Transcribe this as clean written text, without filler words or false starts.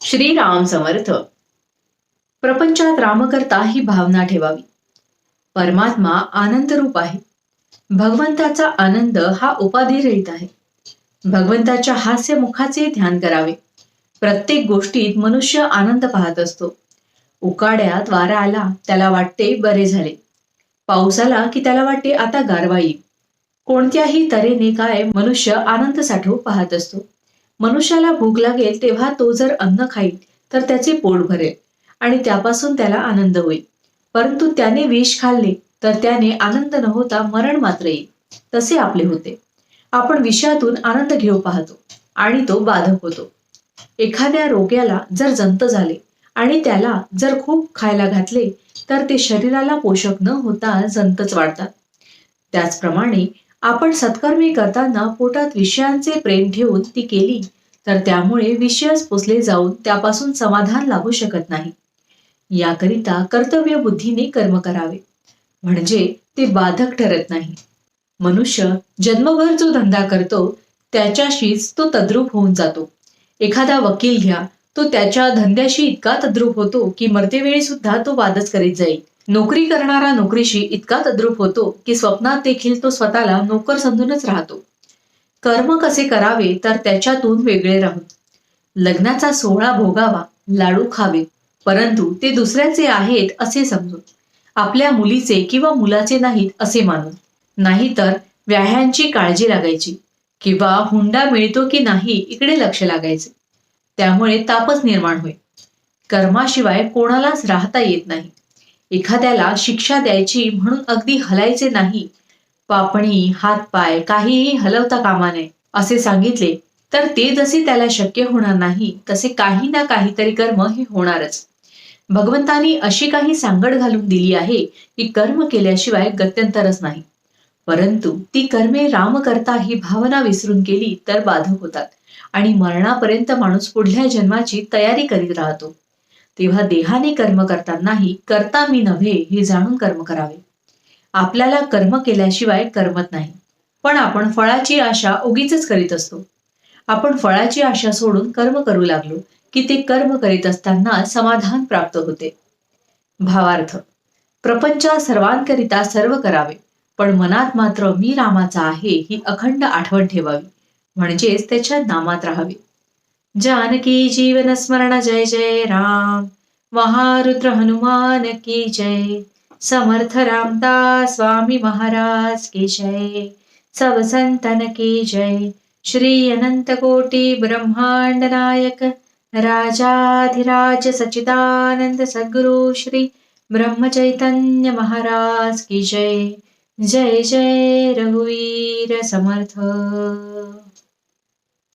श्रीराम समर्थ. प्रपंचात रामकर्ता ही भावना ठेवावी. परमात्मा आनंद रूप आहे. भगवंताचा आनंद हा उपाधिरहित आहे. भगवंताच्या हास्य मुखाचे ध्यान करावे. प्रत्येक गोष्टीत मनुष्य आनंद पाहत असतो. उकाड्यात वारा आला त्याला वाटते बरे झाले. पाऊस आला की त्याला वाटते आता गारवा येईल. कोणत्याही तऱ्हेने काय मनुष्य आनंद साठवू पाहत असतो. मनुष्याला भूक लागेल तेव्हा तो जर अन्न खाईल तर त्याचे पोट भरेल आणि त्यापासून त्याला आनंद होईल. परंतु त्याने विष खाल्ले तर त्याने आनंद न होता मरण मात्र येईल. तसे आपले होते. आपण विषयातून आनंद घेऊ पाहतो आणि तो बाधक होतो. एखाद्या रोग्याला जर जंत झाले आणि त्याला जर खूप खायला घातले तर ते शरीराला पोषक न होता जंतच वाढतात. त्याचप्रमाणे आपण सत्कर्मे करताना पोटात विषयांचे प्रेम ठेवून ती केली तर त्यामुळे विषयच पोचले जाऊन त्यापासून समाधान लाभू शकत नाही. याकरिता कर्तव्य बुद्धीने कर्म करावे म्हणजे ते बाधक ठरत नाही. मनुष्य जन्मभर जो धंदा करतो त्याच्याशीच तो तद्रूप होऊन जातो. एखादा वकील घ्या, तो त्याच्या धंद्याशी इतका तद्रूप होतो की मरतेवेळी सुद्धा तो वादच करीत जाईल. नोकरी करणारा नोकरीशी इतका तद्रूप होतो की स्वप्नात देखील तो स्वतःला नोकर समजूनच राहतो. कर्म कसे करावे तर त्याच्यातून वेगळे राहून. लग्नाचा सोहळा भोगावा, लाडू खावे, परंतु ते दुसऱ्याचे आहेत असे समजून. आपल्या मुलीचे किंवा मुलाचे नाहीत असे मानून. नाहीतर व्याह्यांची काळजी लागायची किंवा हुंडा मिळतो की नाही इकडे लक्ष लागायचे. त्यामुळे तापच निर्माण होईल. कर्माशिवाय कोणालाच राहता येत नाही. एखाद्याला शिक्षा द्यायची म्हणून अगदी हलायचे नाही, पापणी हातपाय काहीही हलवता कामा नये असे सांगितले तर ते जसे त्याला शक्य होणार नाही तसे काही ना काहीतरी कर्म हे होणारच. भगवंतानी अशी काही सांगड घालून दिली आहे की कर्म केल्याशिवाय गत्यंतरच नाही. परंतु ती कर्मे राम करता ही भावना विसरून केली तर बाधक होतात आणि मरणापर्यंत माणूस पुढल्या जन्माची तयारी करीत राहतो. तेव्हा देहाने कर्म करतानाही करता मी नव्हे हे जाणून कर्म करावे. आपल्याला कर्म केल्याशिवाय करमत नाही, पण आपण फळाची आशा उगीच करीत असतो. आपण फळाची आशा सोडून कर्म करू लागलो की ते कर्म करीत असताना समाधान प्राप्त होते. भावार्थ. प्रपंचात सर्वांकरिता सर्व करावे, पण मनात मात्र मी रामाचा आहे ही अखंड आठवण ठेवावी म्हणजेच त्याच्या नामात राहावे. जानकी जीवन स्मरण जय जय राम. महारुद्र हनुमान की जय. समर्थ रामदास स्वामी महाराज की जय. सब संतन की जय. श्री अनंत कोटि ब्रह्मांड नायक राजाधिराज सच्चिदानंद सद्गुरु श्री ब्रह्म चैतन्य महाराज की जय. जय जय रघुवीर समर्थ.